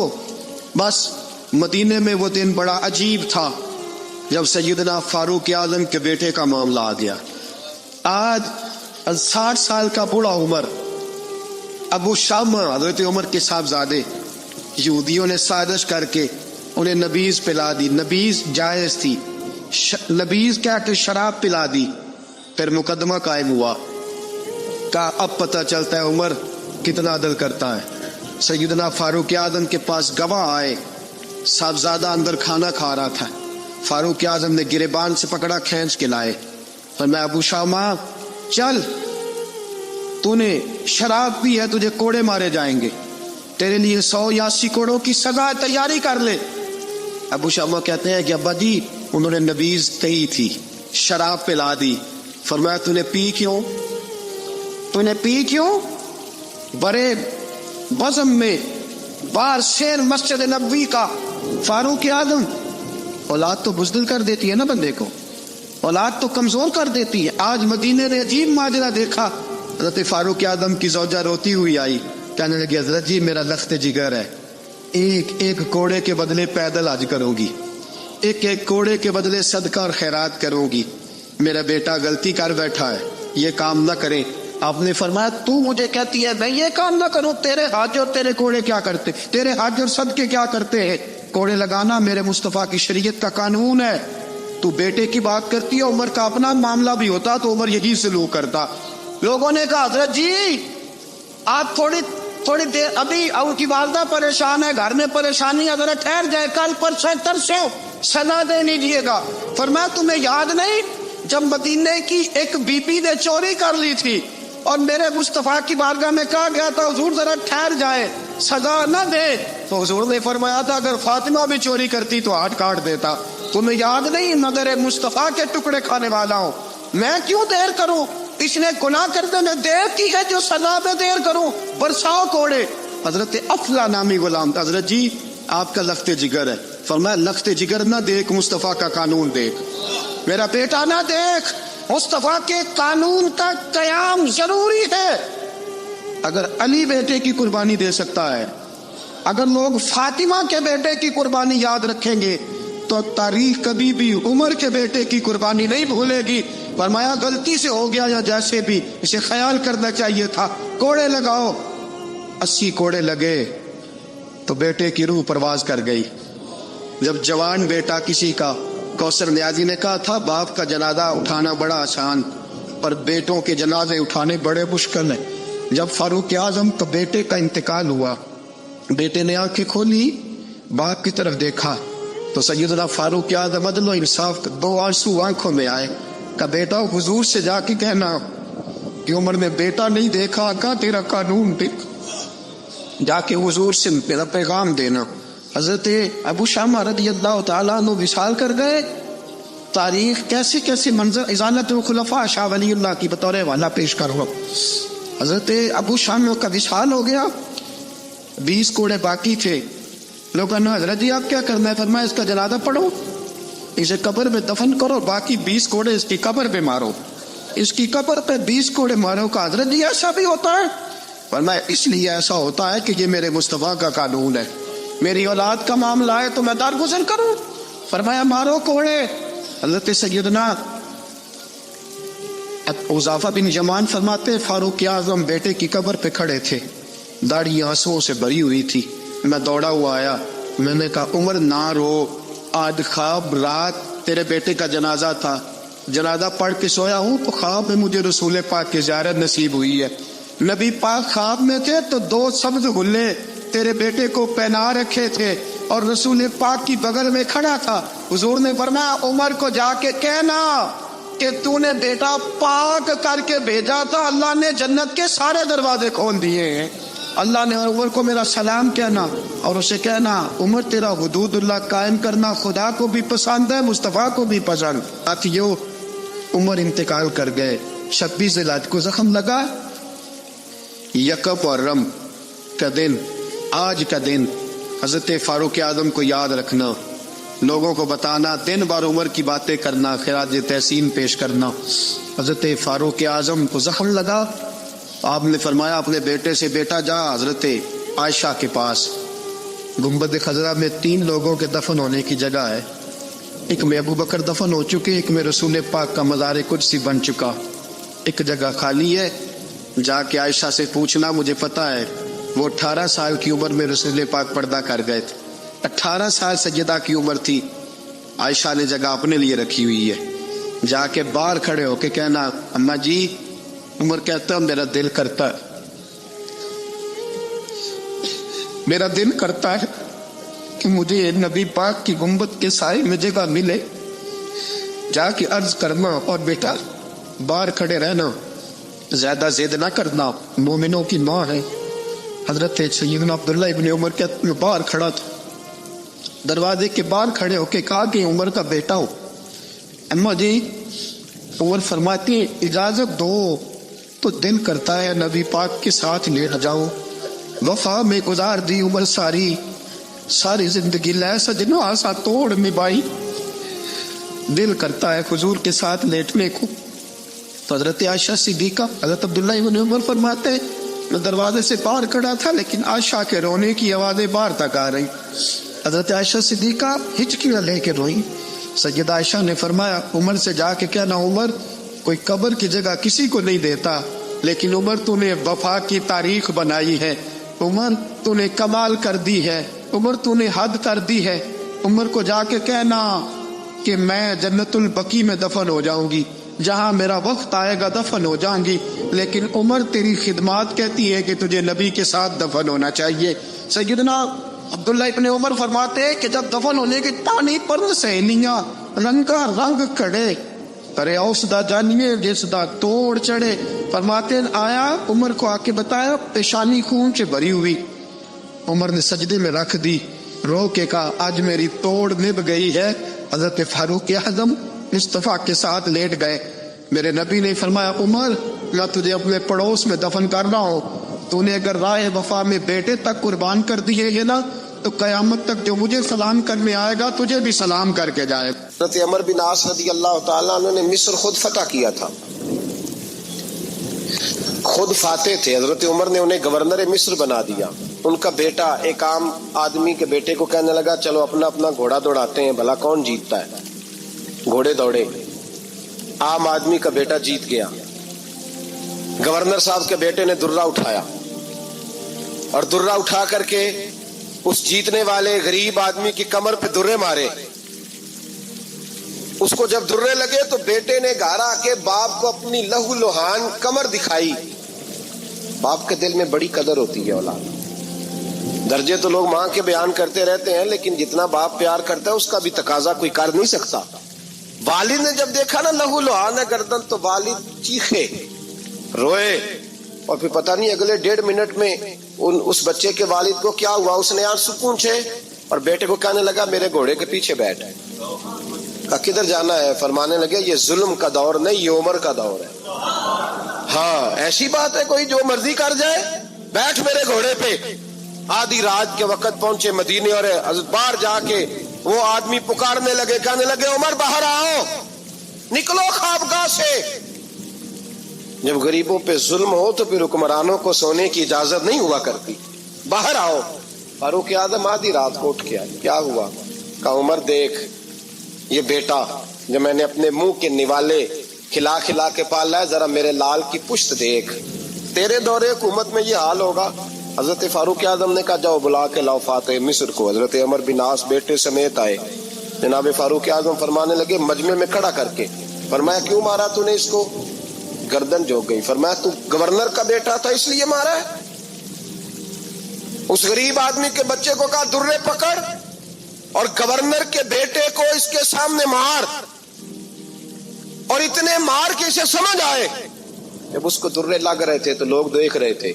بس مدینے میں وہ دن بڑا عجیب تھا جب سیدنا فاروق اعظم کے بیٹے کا معاملہ آ گیا. آج 60 سال کا بوڑھا عمر, ابو شامہ حضرت عمر کے صاحبزادے, یہودیوں نے سازش کر کے انہیں نبیذ پلا دی. نبیذ جائز تھی, نبیذ کیا کہ شراب پلا دی. پھر مقدمہ قائم ہوا. کہا اب پتہ چلتا ہے عمر کتنا عدل کرتا ہے. سیدنا فاروق اعظم کے پاس گواہ آئے. صاحبزادہ اندر کھانا کھا رہا تھا. فاروق اعظم نے گریبان سے پکڑا, کھینچ کے لائے. فرمایا ابو شامہ چل, تو نے شراب پی ہے, تجھے کوڑے مارے جائیں گے, تیرے لیے 100 یا 80 کوڑوں کی سزا تیاری کر لے. ابو شامہ کہتے ہیں کہ ابا جی انہوں نے نبیذ کہی تھی, شراب پلا دی. فرمایا تو نے پی کیوں؟ تو نے پی کیوں؟ بڑے بزم میں بار شیر مسجد نبوی کا فاروق اعظم. اولاد تو بزدل کر دیتی ہے نا بندے کو, اولاد تو کمزور کر دیتی ہے. آج مدینے نے عجیب ماجرا دیکھا. حضرت فاروق اعظم کی زوجہ روتی ہوئی آئی, کہنے لگی حضرت جی میرا لخت جگر ہے, ایک کوڑے کے بدلے پیدل حج کروں گی, ایک کوڑے کے بدلے صدقہ اور خیرات کروں گی. میرا بیٹا غلطی کر بیٹھا ہے, یہ کام نہ کرے. آپ نے فرمایا تو مجھے کہتی ہے میں یہ کام نہ کروں؟ تیرے حج اور تیرے کوڑے کیا کرتے, تیرے حج اور صدقے کیا کرتے ہیں؟ کوڑے لگانا میرے مصطفیٰ کی شریعت کا قانون ہے. تو بیٹے کی بات کرتی ہے, عمر کا اپنا معاملہ بھی ہوتا تو عمر یہی سلوک کرتا. لوگوں نے کہا حضرت جی آپ تھوڑی دیر, ابھی ان کی والدہ پریشان ہے, گھر میں پریشانی ہے, ذرا ٹھہر جائے, کل پرسوں ترسوں سزا دے لیجیے گا. فرمایا تمہیں یاد نہیں جب مدینے کی ایک بی بی نے چوری کر لی تھی اور میرے مصطفیٰ کی بارگاہ میں کہا گیا تھا حضور ذرا ٹھہر جائے, سزا نہ دے, تو حضور نے فرمایا تھا اگر فاطمہ بھی چوری کرتی تو ہاتھ کاٹ دیتا. تمہیں یاد نہیں مگر مصطفیٰ کے ٹکڑے کھانے والا ہوں, میں کیوں دیر کروں؟ اس نے گناہ کرنے میں دیر کی ہے جو سزا میں دیر کروں, برساؤ کوڑے. حضرت افلا نامی غلام, حضرت جی آپ کا لخت جگر ہے. فرمایا لخت جگر نہ دیکھ, مصطفیٰ کا قانون دیکھ. میرا بیٹا نہ دیکھ, مصطفیٰ کے قانون کا قیام ضروری ہے. اگر علی بیٹے کی قربانی دے سکتا ہے, اگر لوگ فاطمہ کے بیٹے کی قربانی یاد رکھیں گے تو تاریخ کبھی بھی عمر کے بیٹے کی قربانی نہیں بھولے گی. فرمایا غلطی سے ہو گیا یا جیسے بھی, اسے خیال کرنا چاہیے تھا. کوڑے لگاؤ. 80 کوڑے لگے تو بیٹے کی روح پرواز کر گئی. جب جوان بیٹا کسی کا, کوثر نیازی نے کہا تھا باپ کا جنازہ اٹھانا بڑا آسان پر بیٹوں کے جنازے اٹھانے بڑے مشکل ہیں. جب فاروق اعظم کا بیٹے کا انتقال ہوا, بیٹے نے آنکھیں کھولی, باپ کی طرف دیکھا تو سیدنا فاروق اعظم عدل و انصاف, 2 آنسو آنکھوں میں آئے. کہ بیٹا حضور سے جا کے کہنا کہ عمر نے بیٹا نہیں دیکھا, کا تیرا قانون دیکھ, جا کے حضور سے میرا پیغام دینا. حضرت ابو شامہ رضی اللہ تعالیٰ عنہ وصال کر گئے. تاریخ کیسے کیسے منظر ازالت الخلفاء شاہ ولی اللہ کی بطور والا پیش کرو. حضرت ابو شامہ کا وصال ہو گیا, 20 کوڑے باقی تھے. لوگوں نے حضرت جی آپ کیا کرنا ہے؟ فرمایا اس کا جنازہ پڑھو, اسے قبر میں دفن کرو, باقی 20 کوڑے اس کی قبر پہ مارو, اس کی قبر پہ 20 کوڑے مارو. کا حضرت جی ایسا بھی ہوتا ہے؟ فرمایا اس لیے ایسا ہوتا ہے کہ یہ میرے مصطفیٰ کا قانون ہے, میری اولاد کا معاملہ ہے تو میں دارگزر کروں. فرمایا مارو کوڑے. حضرت سیدنا حذیفہ بن یمان فرماتے فاروق اعظم بیٹے کی قبر پہ کھڑے تھے, داڑھی آنسوؤں سے بھری ہوئی تھی. میں دوڑا ہوا آیا, میں نے کہا عمر نہ رو, آج خواب رات تیرے بیٹے کا جنازہ تھا, جنازہ پڑھ کے سویا ہوں تو خواب میں مجھے رسول پاک کی زیارت نصیب ہوئی ہے. نبی پاک خواب میں تھے تو 2 سبز غلے تیرے بیٹے کو پہنا رکھے تھے اور رسول پاک کی بغل میں کھڑا تھا. حضور نے فرمایا عمر کو جا کے کہنا کہ تو نے بیٹا پاک کر کے بھیجا تھا, اللہ نے جنت کے سارے دروازے کھول دیے ہیں. اللہ نے عمر کو میرا سلام کہنا اور اسے کہنا عمر تیرا حدود اللہ قائم کرنا خدا کو بھی پسند ہے, مصطفیٰ کو بھی پسند. ساتھیو عمر انتقال کر گئے. 26 ذی الحج کو زخم لگا. یکم اور رم کا دن, آج کا دن حضرت فاروق اعظم کو یاد رکھنا, لوگوں کو بتانا, دن بار عمر کی باتیں کرنا, خراج تحسین پیش کرنا. حضرت فاروق اعظم کو زخم لگا. آپ نے فرمایا اپنے بیٹے سے بیٹا جا حضرت عائشہ کے پاس. گنبد خضرا میں 3 لوگوں کے دفن ہونے کی جگہ ہے. ایک میں ابو بکر دفن ہو چکے, ایک میں رسول پاک کا مزار قدسی بن چکا, ایک جگہ خالی ہے. جا کے عائشہ سے پوچھنا, مجھے پتہ ہے وہ 18 سال کی عمر میں رسول پاک پردہ کر گئے تھے. 18 سال سیدہ کی عمر تھی. عائشہ نے جگہ اپنے لیے رکھی ہوئی ہے. جا کے باہر کھڑے ہو کے کہنا اماں جی, عمر کہتا میرا دل کرتا ہے, میرا دل کرتا ہے کہ مجھے نبی پاک کی گنبد کے سائے میں جگہ ملے. جا کے عرض کرنا اور بیٹا باہر کھڑے رہنا, زیادہ ضد نہ کرنا, مومنوں کی ماں ہے. حضرت سیدنا عبداللہ ابن عمر کے باہر کھڑا تھا, دروازے کے باہر کھڑے ہو کے کہا کہ عمر کا بیٹا ہو. اماں جی, عمر فرماتی ہیں اجازت دو تو دل کرتا ہے نبی پاک کے ساتھ لیٹ جاؤ. وفا میں گزار دی عمر ساری, ساری زندگی لے سجنو آسا توڑ میں بائی, دل کرتا ہے حضور کے ساتھ لیٹنے کو. تو حضرت عائشہ صدیقہ, حضرت عبداللہ ابن عمر فرماتے میں دروازے سے باہر کھڑا تھا لیکن عائشہ کے رونے کی آوازیں باہر تک آ رہی. حضرت عائشہ صدیقہ ہچکیاں لے کے روئی. سیدہ عائشہ نے فرمایا عمر سے جا کے کہنا عمر کوئی قبر کی جگہ کسی کو نہیں دیتا, لیکن عمر تو نے وفا کی تاریخ بنائی ہے, عمر تو نے کمال کر دی ہے, عمر تو نے حد کر دی ہے. عمر کو جا کے کہنا کہ میں جنت البقیع میں دفن ہو جاؤں گی, جہاں میرا وقت آئے گا دفن ہو جاؤں گی, لیکن عمر تیری خدمات کہتی ہے کہ تجھے نبی کے ساتھ دفن ہونا چاہیے. سیدنا عبداللہ ابن عمر فرماتے ہیں کہ جب دفن ہونے کی پانی پر سہیلیاں رنگا رنگ کھڑے کرے اوس دا جانیے جس دا توڑ چڑھے. فرماتے ہیں آیا عمر کو آ کے بتایا پیشانی خون سے بھری ہوئی. عمر نے سجدے میں رکھ دی, رو کے کہا آج میری توڑ نب گئی ہے. حضرت فاروق اعظم مصطفیٰ کے ساتھ لیٹ گئے. میرے نبی نے فرمایا عمر میں تجھے اپنے پڑوس میں دفن کر رہا ہوں, تو نے اگر راہ وفا میں بیٹے تک قربان کر دیے یہ نا تو قیامت تک جو مجھے سلام کرنے آئے گا تجھے بھی سلام کر کے جائے. حضرت عمر بن عاص رضی اللہ تعالیٰ عنہ نے مصر خود فتح کیا تھا, خود فاتح تھے. حضرت عمر نے انہیں گورنر مصر بنا دیا. ان کا بیٹا ایک عام آدمی کے بیٹے کو کہنے لگا چلو اپنا اپنا گھوڑا دوڑاتے ہیں, بھلا کون جیتتا ہے. گھوڑے دوڑے, عام آدمی کا بیٹا جیت گیا. گورنر صاحب کے بیٹے نے درہ اٹھایا اور درہ اٹھا کر کے اس جیتنے والے غریب آدمی کی کمر پہ درے مارے. اس کو جب درے لگے تو بیٹے نے گھر آ کے باپ کو اپنی لہو لہان کمر دکھائی. باپ کے دل میں بڑی قدر ہوتی ہے اولاد. درجے تو لوگ ماں کے بیان کرتے رہتے ہیں, لیکن جتنا باپ پیار کرتا ہے اس کا بھی تقاضا کوئی کر نہیں سکتا. والد نے جب دیکھا نا لہو لہان ہے گردن, تو والد چیخے, روئے, اور پھر پتہ نہیں اگلے 1.5 منٹ میں اس بچے کے والد کو کیا ہوا, اس نے آنسو پونچھے اور بیٹے کو کہنے لگا میرے گھوڑے کے پیچھے بیٹھ. کہا کدھر جانا ہے؟ فرمانے لگے یہ ظلم کا دور نہیں, یہ عمر کا دور ہے. ہاں ایسی بات ہے کوئی جو مرضی کر جائے, بیٹھ میرے گھوڑے پہ. آدھی رات کے وقت پہنچے مدینے اور باہر جا کے وہ آدمی پکارنے لگے, کہنے لگے عمر باہر آؤ, نکلو خوابگاہ سے. جب غریبوں پہ ظلم ہو تو پھر حکمرانوں کو سونے کی اجازت نہیں ہوا کرتی. باہر آؤ. فاروق اعظم آدھی رات کو اٹھ کے آئے, کیا ہوا؟ کہا عمر دیکھ یہ بیٹا جو میں نے اپنے منہ کے نوالے کھلا کھلا کے پالا ہے, ذرا میرے لال کی پشت دیکھ, تیرے دور حکومت میں یہ حال ہوگا. حضرت فاروق اعظم نے کہا جاؤ بلا کے لاؤ فاتح مصر کو. حضرت عمر بن عاص بیٹے سمیت آئے. جناب فاروق اعظم فرمانے لگے مجمع میں کھڑا کر کے, فرمایا کیوں مارا تو نے اس کو؟ گردن جھک گئی. فرمایا تو گورنر کا بیٹا تھا اس لیے مارا ہے؟ اس غریب آدمی کے بچے کو کہا درے پکڑ اور گورنر کے بیٹے کو اس کے سامنے مار، اور اتنے مار کے اسے سمجھ آئے۔ جب اس کو درے لگ رہے تھے تو لوگ دیکھ رہے تھے۔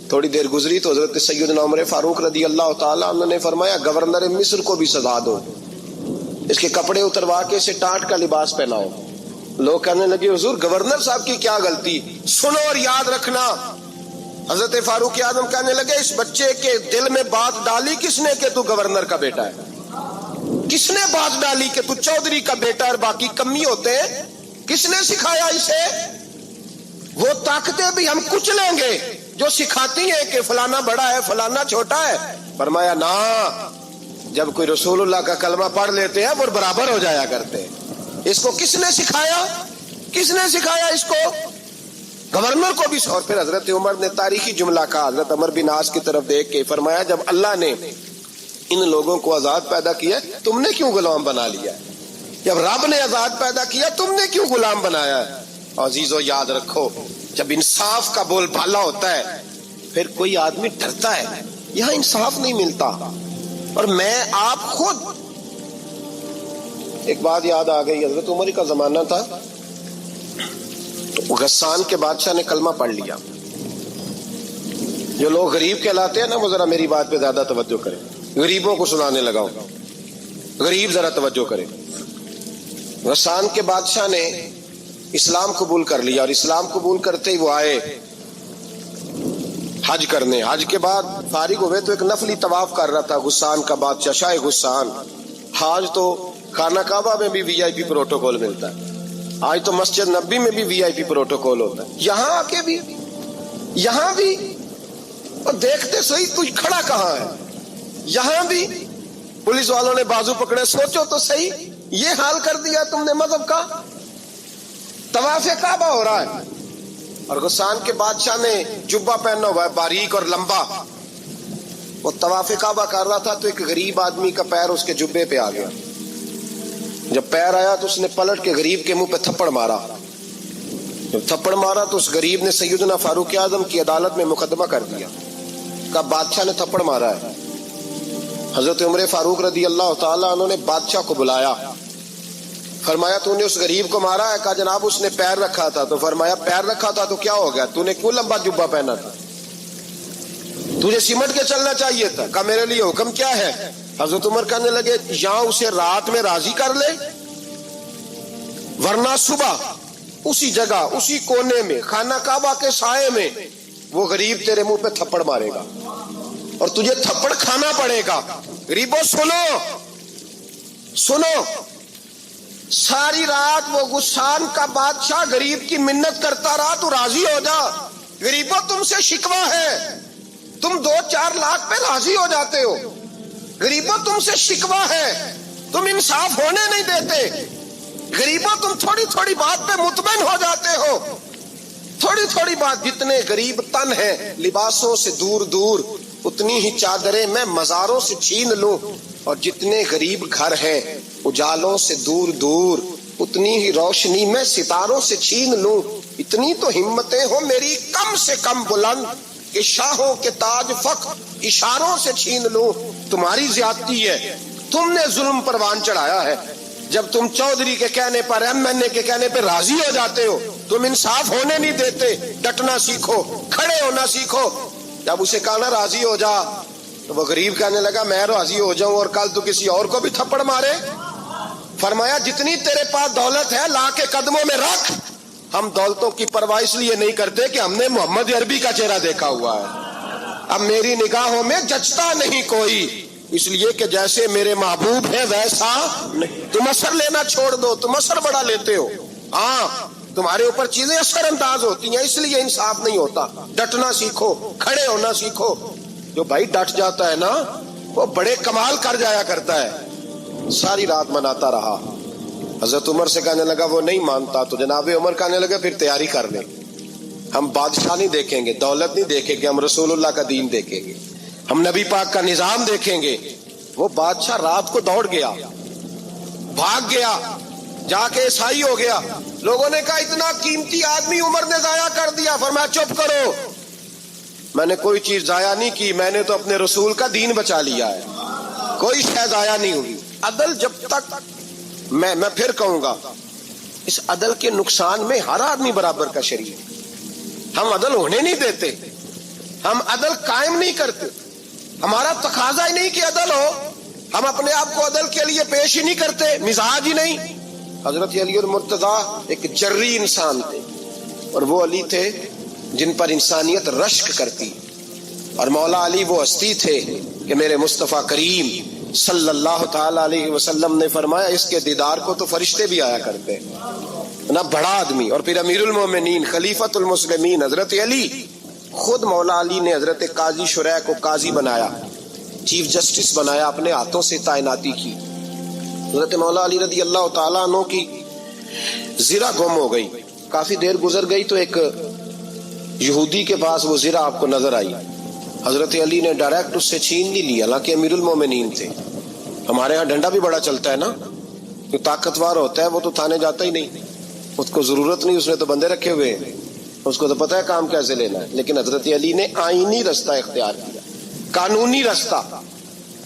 تھوڑی دیر گزری تو حضرت سیدنا عمر فاروق رضی اللہ تعالیٰ عنہ نے فرمایا گورنر مصر کو بھی سزا دو، اس کے کپڑے اتروا کے اسے ٹاٹ کا لباس پہناؤ۔ لوگ کہنے لگے حضور گورنر صاحب کی کیا غلطی؟ سنو اور یاد رکھنا۔ حضرت فاروق اعظم کہنے لگے اس بچے کے دل میں بات ڈالی کس نے کہ تو گورنر کا بیٹا ہے؟ کس نے بات ڈالی کہ تو چودھری کا بیٹا اور باقی کمی ہوتے ہیں؟ کس نے سکھایا اسے؟ وہ طاقتیں بھی ہم کچھ لیں گے جو سکھاتی ہیں کہ فلانا بڑا ہے فلانا چھوٹا ہے۔ فرمایا نا، جب کوئی رسول اللہ کا کلمہ پڑھ لیتے ہیں وہ برابر ہو جایا کرتے ہیں۔ اس کو کس نے سکھایا؟ کس نے سکھایا اس کو؟ گورنر کو بھی۔ اور پھر حضرت عمر نے تاریخی جملہ کہا، حضرت عمر بن عاص کی طرف دیکھ کے فرمایا جب اللہ نے ان لوگوں کو آزاد پیدا کیا تم نے کیوں غلام بنا لیا؟ جب رب نے آزاد پیدا کیا تم نے کیوں غلام بنایا ہے؟ عزیزو یاد رکھو، جب انصاف کا بول بالا ہوتا ہے پھر کوئی آدمی ڈرتا ہے۔ یہاں انصاف نہیں ملتا۔ اور میں آپ خود ایک بات یاد آ گئی، حضرت عمر کا زمانہ تھا، غسان کے بادشاہ نے کلمہ پڑھ لیا۔ جو لوگ غریب کہلاتے ہیں نا وہ ذرا میری بات پہ زیادہ توجہ کریں، غریبوں کو سنانے لگا ہوں، غریب ذرا توجہ کریں۔ غسان کے بادشاہ نے اسلام قبول کر لیا، اور اسلام قبول کرتے ہی وہ آئے حج کرنے۔ حج کے بعد فارغ ہوئے تو ایک نفلی طواف کر رہا تھا غسان کا بادشاہ، شاہ غسان۔ حج تو خانہ کعبہ میں بھی وی آئی پی پروٹوکول ملتا ہے، آج تو مسجد نبی میں بھی وی آئی پی پروٹوکول ہوتا ہے، یہاں آ کے بھی، یہاں بھی۔ اور دیکھتے صحیح تو کھڑا کہاں ہے؟ یہاں بھی پولیس والوں نے بازو پکڑے، سوچو تو صحیح یہ حال کر دیا تم نے مذہب کا۔ طواف کعبہ ہو رہا ہے اور غسان کے بادشاہ نے جبہ پہنا ہوا ہے باریک اور لمبا، وہ طواف کعبہ کر رہا تھا تو ایک غریب آدمی کا پیر اس کے جبے پہ آ گیا۔ جب پیر آیا تو اس نے پلٹ کے غریب کے منہ پہ تھپڑ مارا۔ جب تھپڑ مارا تو اس غریب نے سیدنا فاروق اعظم کی عدالت میں مقدمہ کر دیا، کہا بادشاہ نے تھپڑ مارا ہے۔ حضرت عمر فاروق رضی اللہ تعالیٰ عنہ نے بادشاہ کو بلایا، فرمایا تو نے اس غریب کو مارا ہے؟ کہا جناب اس نے پیر رکھا تھا۔ تو فرمایا پیر رکھا تھا تو کیا ہو گیا؟ تو نے کیوں لمبا جبہ پہنا تھا؟ تجھے سمٹ کے چلنا چاہیے تھا۔ کہا میرے لیے حکم کیا ہے؟ حضرت عمر کہنے لگے یہاں اسے رات میں راضی کر لے، ورنہ صبح اسی جگہ اسی کونے میں خانہ کعبہ کے سائے میں وہ غریب تیرے منہ پہ تھپڑ مارے گا اور تجھے تھپڑ کھانا پڑے گا۔ غریبوں سنو سنو، ساری رات وہ غسان کا بادشاہ غریب کی منت کرتا رہا تو راضی ہو جا۔ غریبوں تم سے شکوہ ہے، تم 2-4 لاکھ پہ راضی ہو جاتے ہو۔ غریبوں تم سے شکوہ ہے، تم انصاف ہونے نہیں دیتے۔ غریبوں تم تھوڑی تھوڑی بات پہ مطمئن ہو جاتے ہو، تھوڑی تھوڑی بات۔ جتنے غریب تن ہیں لباسوں سے دور دور، اتنی ہی چادریں میں مزاروں سے چھین لوں، اور جتنے غریب گھر ہیں اجالوں سے دور دور، اتنی ہی روشنی میں ستاروں سے چھین لوں۔ اتنی تو ہمتیں ہو میری کم سے کم بلند کہ شاہوں کے تاج فخر اشاروں سے چھین لوں۔ تمہاری زیادتی ہے، تم نے ظلم پروان چڑھایا ہے۔ جب تم چودھری کے کہنے پر ایم این اے کے کہنے پہ راضی ہو جاتے ہو، تم انصاف ہونے نہیں دیتے۔ ڈٹنا سیکھو، کھڑے ہونا سیکھو۔ جب اسے کہا نا راضی ہو جا تو وہ غریب کہنے لگا میں راضی ہو جاؤں اور کل تو کسی اور کو بھی تھپڑ مارے؟ فرمایا جتنی تیرے پاس دولت ہے لا کے قدموں میں رکھ۔ ہم دولتوں کی پرواہ اس لیے نہیں کرتے کہ ہم نے محمد عربی کا چہرہ دیکھا ہوا ہے، اب میری نگاہوں میں جچتا نہیں کوئی، اس لیے کہ جیسے میرے محبوب ہے ویسا نہیں۔ تم اثر لینا چھوڑ دو، تم اثر بڑا لیتے ہو۔ ہاں تمہارے اوپر چیزیں اثر انداز ہوتی ہیں، اس لیے انصاف نہیں ہوتا۔ ڈٹنا سیکھو، کھڑے ہونا سیکھو۔ جو بھائی ڈٹ جاتا ہے نا وہ بڑے کمال کر جایا کرتا ہے۔ ساری رات مناتا رہا۔ حضرت عمر سے کہنے لگا وہ نہیں مانتا، تو جناب عمر کہنے لگا پھر تیاری کر لیں، ہم بادشاہ نہیں دیکھیں گے، دولت نہیں دیکھیں گے، ہم رسول اللہ کا دین دیکھیں گے، ہم نبی پاک کا نظام دیکھیں گے۔ وہ بادشاہ رات کو دوڑ گیا، بھاگ گیا، جا کے عیسائی ہو گیا۔ لوگوں نے کہا اتنا قیمتی آدمی عمر نے ضائع کر دیا۔ فرمایا چپ کرو، میں نے کوئی چیز ضائع نہیں کی, میں نے تو اپنے رسول کا دین بچا لیا ہے, کوئی شے ضائع نہیں ہوئی. عدل جب تک, میں پھر کہوں گا, اس عدل کے نقصان میں ہر آدمی برابر کا شریک. ہم عدل ہونے نہیں دیتے, ہم عدل قائم نہیں کرتے, ہمارا تقاضا ہی نہیں کہ عدل ہو, ہم اپنے آپ کو عدل کے لیے پیش ہی نہیں کرتے, مزاج ہی نہیں. حضرت علی المرتضیٰ ایک جری انسان تھے, اور وہ علی تھے جن پر انسانیت رشک کرتی, اور مولا علی وہ ہستی تھے کہ میرے مصطفیٰ کریم صلی اللہ تعالی علیہ وسلم نے فرمایا اس کے دیدار کو تو فرشتے بھی آیا کرتے. نہ بڑا آدمی, اور پھر امیر المومنین خلیفۃ المسلمین حضرت علی, خود مولا علی نے حضرت قاضی شریح کو قاضی بنایا, چیف جسٹس بنایا, اپنے ہاتھوں سے تعیناتی کی. حضرت مولا علی رضی اللہ تعالیٰ عنہ کی زرہ گم ہو گئی, کافی دیر گزر گئی تو ایک یہودی کے پاس وہ زرہ آپ کو نظر آئی. حضرت علی نے ڈائریکٹ اس سے چھین نہیں لیا, حالانکہ امیر المومنین تھے. ہمارے ہاں ڈنڈا بھی بڑا چلتا ہے نا, جو طاقتور ہوتا ہے وہ تو تھانے جاتا ہی نہیں, اس کو ضرورت نہیں, اس نے تو بندے رکھے ہوئے ہیں, اس کو تو پتہ ہے کام کیسے لینا ہے. لیکن حضرت علی نے آئینی رستہ اختیار کیا, قانونی رستہ.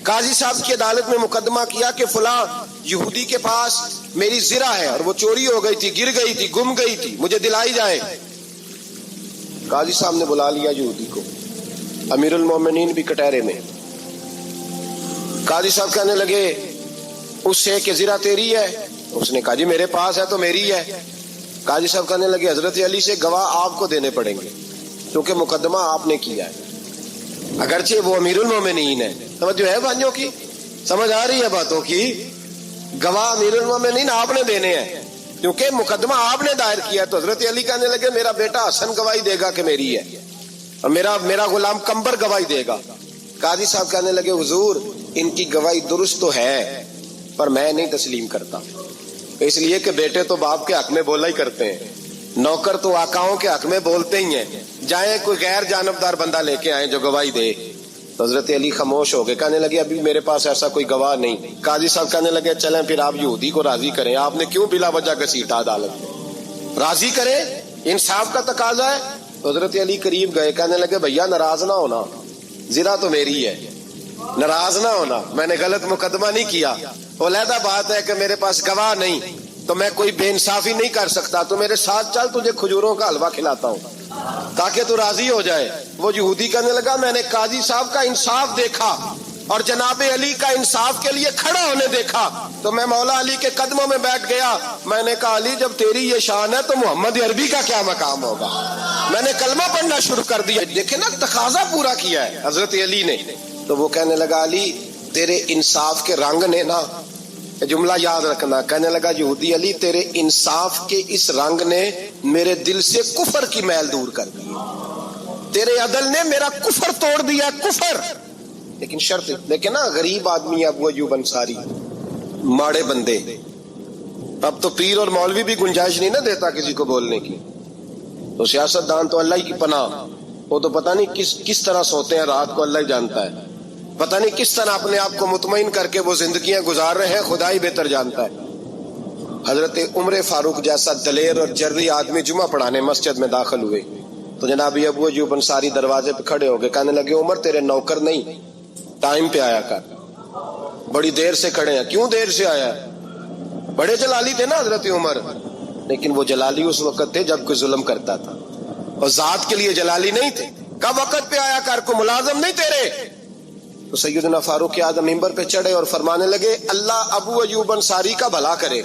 قاضی صاحب کی عدالت میں مقدمہ کیا کہ فلاں یہودی کے پاس میری زرہ ہے اور وہ چوری ہو گئی تھی, گر گئی تھی, گم گئی تھی, مجھے دلائی جائے. قاضی صاحب نے بلا لیا یہودی کو, امیر المومنین بھی کٹہرے میں. قاضی صاحب کہنے لگے اس سے کہ زرہ تیری ہے؟ اس نے کہا جی میرے پاس ہے تو میری ہے. قاضی صاحب کہنے لگے حضرت علی سے گواہ آپ کو دینے پڑیں گے کیونکہ مقدمہ آپ نے کیا ہے, اگرچہ وہ امیر المومنین ہے. توجہ ہے بھائیوں کی, سمجھ آ رہی ہے باتوں کی؟ گواہ امیر المومنین آپ نے دینے ہیں کیونکہ مقدمہ آپ نے دائر کیا. تو حضرت علی کہنے لگے میرا بیٹا حسن گواہی دے گا کہ میری ہے, اور میرا غلام کمبر گواہی دے گا. قاضی صاحب کہنے لگے حضور ان کی گواہی درست تو ہے پر میں نہیں تسلیم کرتا, اس لیے کہ بیٹے تو باپ کے حق میں بولا ہی کرتے ہیں, نوکر تو آقاؤں کے حق میں بولتے ہی ہیں, جائیں کوئی غیر جانبدار بندہ لے کے آئیں جو گواہی دے. تو حضرت علی خاموش ہو گئے, کہنے لگے ابھی میرے پاس ایسا کوئی گواہ نہیں. قاضی صاحب کہنے لگے چلیں پھر آپ یہودی کو راضی کریں, آپ نے کیوں بلا وجہ گھسیٹا عدالت میں, راضی کریں, انصاف کا تقاضا ہے. تو حضرت علی قریب گئے, کہنے لگے بھیا ناراض نہ ہونا, زرہ تو میری ہے, ناراض نہ ہونا, میں نے غلط مقدمہ نہیں کیا. علیحدہ بات ہے کہ میرے پاس گواہ نہیں تو میں کوئی بے انصافی نہیں کر سکتا, تو میرے ساتھ چل تجھے کھجوروں کا حلوہ کھلاتا ہوں تاکہ تو راضی ہو جائے. وہ یہودی کہنے لگا میں نے قاضی صاحب کا انصاف دیکھا اور جناب علی کا انصاف کے لیے کھڑا ہونے دیکھا تو میں مولا علی کے قدموں میں بیٹھ گیا. میں نے کہا علی جب تیری یہ شان ہے تو محمد عربی کا کیا مقام ہوگا. میں نے کلمہ پڑھنا شروع کر دیا. دیکھیں نا تقاضا پورا کیا ہے حضرت علی نے. تو وہ کہنے لگا علی تیرے انصاف کے رنگ نے نا, جملہ یاد رکھنا, کہنے لگا یہودی علی تیرے انصاف کے اس رنگ نے میرے دل سے کفر کی میل دور کر دی, تیرے عدل نے میرا کفر توڑ دیا, کفر. لیکن شرط دیکھیں نا, غریب آدمی ابو ایوب انصاری, ماڑے بندے, اب تو پیر اور مولوی بھی گنجائش نہیں نہ دیتا کسی کو بولنے کی. تو سیاست دان تو اللہ کی پناہ, وہ تو پتہ نہیں کس طرح سوتے ہیں رات کو, اللہ ہی جانتا ہے, پتہ نہیں کس طرح اپنے آپ کو مطمئن کر کے وہ زندگیاں گزار رہے ہیں, خدا ہی بہتر جانتا ہے. حضرت عمر فاروق جیسا دلیر اور جرری آدمی جمعہ پڑھانے مسجد میں داخل ہوئے تو جناب ابو ایوب انصاری دروازے پہ کھڑے ہو گئے, کہنے لگے عمر تیرے نوکر نہیں, ٹائم پہ آیا کر, بڑی دیر سے کھڑے ہیں. کیوں دیر سے آیا؟ بڑے جلالی تھے نا حضرت عمر, لیکن وہ جلالی اس وقت تھے جب کوئی ظلم کرتا تھا, اور ذات کے لیے جلالی نہیں تھے. کب وقت پہ آیا کر, کو ملازم نہیں تیرے. تو سیدنا فاروق اعظم منبر پہ چڑھے اور فرمانے لگے اللہ ابو ایوب انصاری کا بھلا کرے,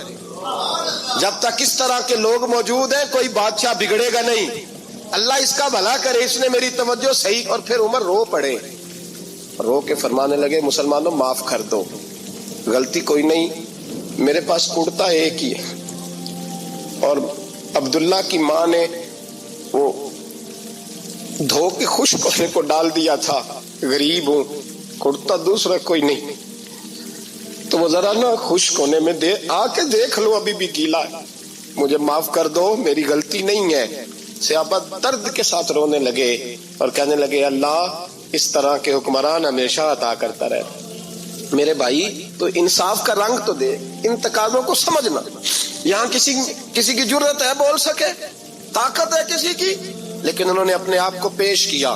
جب تک اس طرح کے لوگ موجود ہیں کوئی بادشاہ بگڑے گا نہیں, اللہ اس کا بھلا کرے, اس نے میری توجہ صحیح. اور پھر عمر رو پڑے, رو کے فرمانے لگے مسلمانوں معاف کر دو, غلطی کوئی نہیں, میرے پاس کرتا ایک ہی ہے, اور عبداللہ کی ماں نے وہ دھو کے خشک ہونے کو ڈال دیا تھا, غریب ہوں, کرتا دوسرا کوئی نہیں, تو وہ ذرا نا خشک ہونے میں آ کے دیکھ لو ابھی بھی گیلا ہے, مجھے معاف کر دو, میری غلطی نہیں ہے. صحابہ درد کے ساتھ رونے لگے اور کہنے لگے اللہ اس طرح کے حکمران ہمیشہ عطا کرتا رہے. میرے بھائی تو انصاف کا رنگ تو دے, ان تقاضوں کو سمجھنا. یہاں کسی کی جرت ہے بول سکے, طاقت ہے کسی کی, لیکن انہوں نے اپنے آپ کو پیش کیا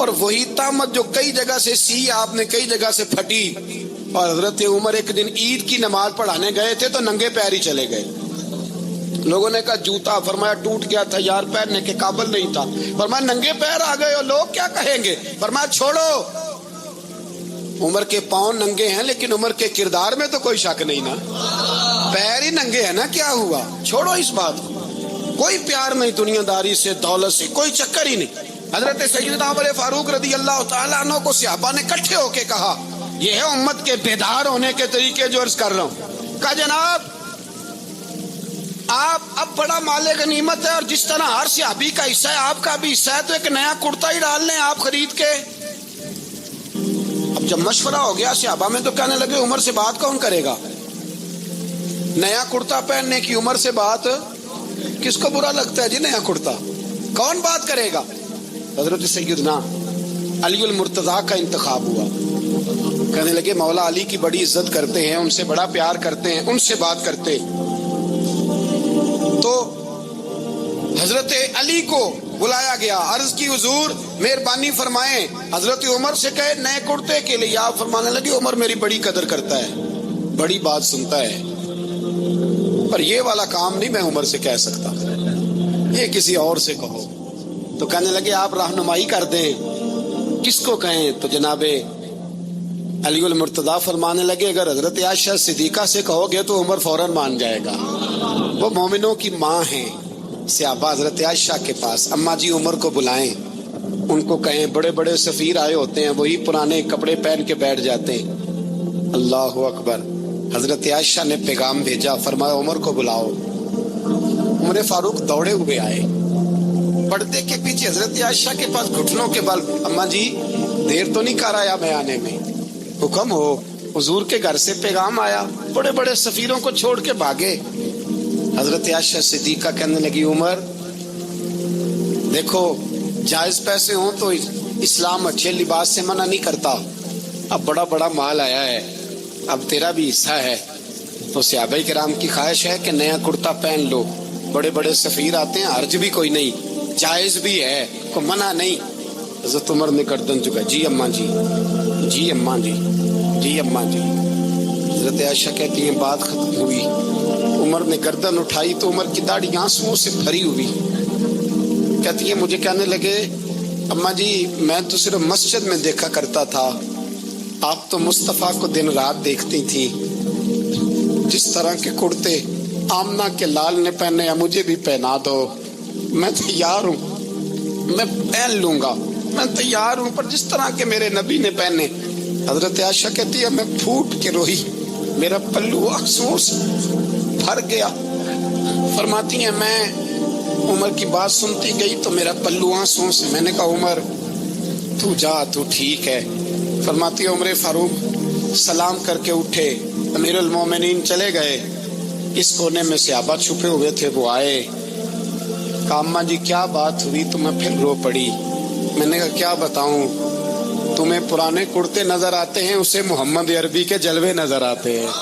اور وہی تہمت جو کئی جگہ سے سی آپ نے, کئی جگہ سے پھٹی. اور حضرت عمر ایک دن عید کی نماز پڑھانے گئے تھے تو ننگے پیر ہی چلے گئے. لوگوں نے کہا جوتا, فرمایا ٹوٹ گیا تھا یار, پہننے کے قابل نہیں تھا. فرمایا ننگے پیر آ گئے ہو, لوگ کیا کہیں گے؟ فرمایا چھوڑو, عمر کے پاؤں ننگے ہیں لیکن عمر کے کردار میں تو کوئی شک نہیں نا, پیر ہی ننگے ہیں نا, کیا ہوا؟ چھوڑو اس بات کو. کوئی پیار نہیں دنیا داری سے, دولت سے, کوئی چکر ہی نہیں. حضرت سیدنا عمر فاروق رضی اللہ تعالیٰ عنہ کو صحابہ نے اکٹھے ہو کے کہا, یہ ہے امت کے بیدار ہونے کے طریقے جو عرض کر رہا ہوں. کہا جناب آپ اب بڑا مال غنیمت ہے, اور جس طرح ہر صحابی کا حصہ ہے آپ کا بھی حصہ ہے, تو ایک نیا کرتا ہی ڈال لیں آپ خرید کے. اب جب مشورہ ہو گیا صحابہ میں تو کہنے لگے عمر سے بات کون کرے گا؟ نیا کرتا پہننے کی عمر سے بات کس کو برا لگتا ہے جی؟ نیا کرتا کون بات کرے گا؟ حضرت سیدنا علی المرتضیٰ کا انتخاب ہوا. کہنے لگے مولا علی کی بڑی عزت کرتے ہیں, ان سے بڑا پیار کرتے ہیں, ان سے بات کرتے. تو حضرت علی کو بلایا گیا, عرض کی حضور مہربانی فرمائیں حضرت عمر سے کہے نئے کرتے کے لیے. آپ فرمانے لگے عمر میری بڑی قدر کرتا ہے, بڑی بات سنتا ہے, پر یہ والا کام نہیں میں عمر سے کہہ سکتا, یہ کسی اور سے کہو. تو کہنے لگے آپ رہنمائی کر دیں, کس کو کہیں؟ تو جناب علی المرتضیٰ فرمانے لگے اگر حضرت عائشہ صدیقہ سے کہو گے تو عمر فوراً مان جائے گا, وہ مومنوں کی ماں ہیں. صحابہ حضرت عائشہ کے پاس, اماں جی عمر کو بلائیں, ان کو کہیں بڑے بڑے سفیر آئے ہوتے ہیں, وہی پرانے کپڑے پہن کے بیٹھ جاتے ہیں. اللہ اکبر. حضرت عائشہ نے پیغام بھیجا, فرمایا عمر کو بلاؤ. عمر فاروق دوڑے ہوئے آئے, پردے کے پیچھے حضرت عائشہ کے پاس گھٹنوں کے بل, اماں جی دیر تو نہیں کر آیا میں آنے میں؟ حکم ہو. حضور کے گھر سے پیغام آیا, بڑے بڑے سفیروں کو چھوڑ کے بھاگے. حضرت عائشہ صدیقہ کہنے لگی عمر دیکھو جائز پیسے ہوں تو اسلام اچھے لباس سے منع نہیں کرتا, اب بڑا بڑا مال آیا ہے, اب تیرا بھی حصہ ہے, تو صحابہ کرام کی خواہش ہے کہ نیا کرتا پہن لو. بڑے بڑے سفیر آتے ہیں, حرج بھی کوئی نہیں, جائز بھی ہے, کوئی منع نہیں. حضرت عمر نے گردن جھکا, جی اماں جی, جی اماں جی, جی اماں جی. حضرت عائشہ کہتی ہیں بات ختم ہوئی, عمر نے گردن اٹھائی تو عمر کی داڑھی آنسوؤں سے بھری ہوئی. کہتی ہیں مجھے کہنے لگے اماں جی میں تو صرف مسجد میں دیکھا کرتا تھا, آپ تو مصطفیٰ کو دن رات دیکھتی تھی, جس طرح کے کرتے آمنہ کے لال نے پہنے ہیں مجھے بھی پہنا دو, میں تیار ہوں, میں پہن لوں گا, میں تیار ہوں, پر جس طرح کے میرے نبی نے پہنے. حضرت عائشہ کہتی ہے میں پھوٹ کے روئی, میرا پلو آنسوؤں سے بھر گیا. فرماتی ہیں میں عمر کی بات سنتی گئی تو میرا پلو آنسوؤں سے, میں نے کہا عمر تو جا, تو ٹھیک ہے. فرماتی ہے عمر فاروق سلام کر کے اٹھے, امیر المومنین چلے گئے. اس کونے میں صحابہ چھپے ہوئے تھے, وہ آئے, کہا اماں جی کیا بات ہوئی؟ تو میں پھر رو پڑی. میں نے کہا کیا بتاؤں, تمہیں پرانے کرتے نظر آتے ہیں, اسے محمد عربی کے جلوے نظر آتے ہیں,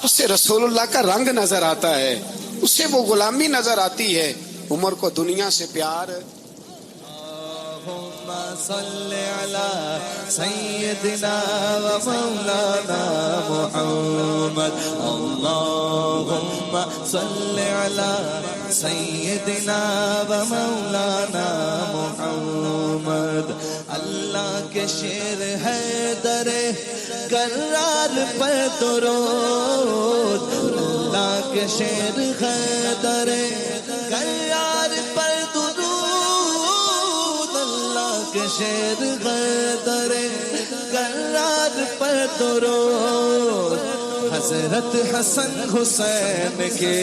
اسے رسول اللہ کا رنگ نظر آتا ہے, اسے وہ غلامی نظر آتی ہے. عمر کو دنیا سے پیار. اللهم صل على سيدنا ومولانا محمد. اللهم صل على سيدنا ومولانا محمد. اللہ کے شیر ہے در کرار پر درود, اللہ کے شیر ہے در کرار پر درود, شیر غدر کرار پر درود. حضرت حسن حسین کے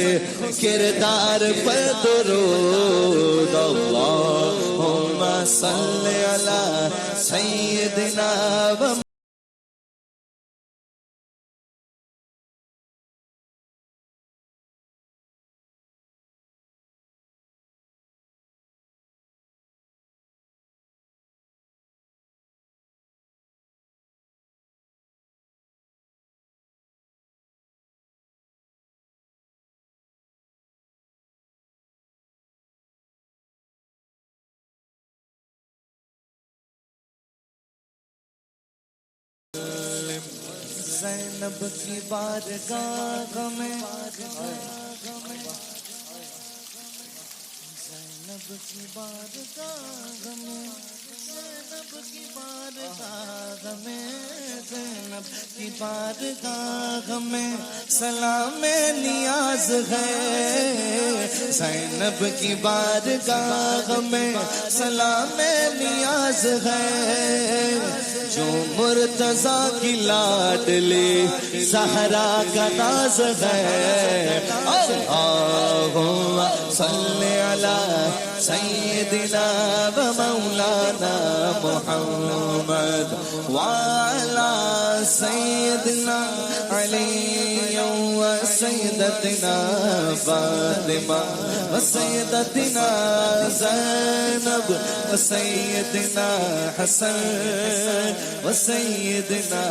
کردار پر درود. اللہم صل علی سیدنا زینب کی بارگاہ میں زینب کی بارگاہ میں زینب کی بارگاہ میں زینب کی بارگاہ میں سلام نیاز ہے زینب کی بارگاہ میں سلام نیاز ہے جو مرتضیٰ کی لاڈلی زہرا کا ناز ہے اللہم صلی علی سیدنا و مولانا محمد وعلی سیدنا علی و سیدتنا فاطمہ و سیدتنا زینب و سیدنا حسن و سیدنا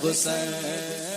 حسین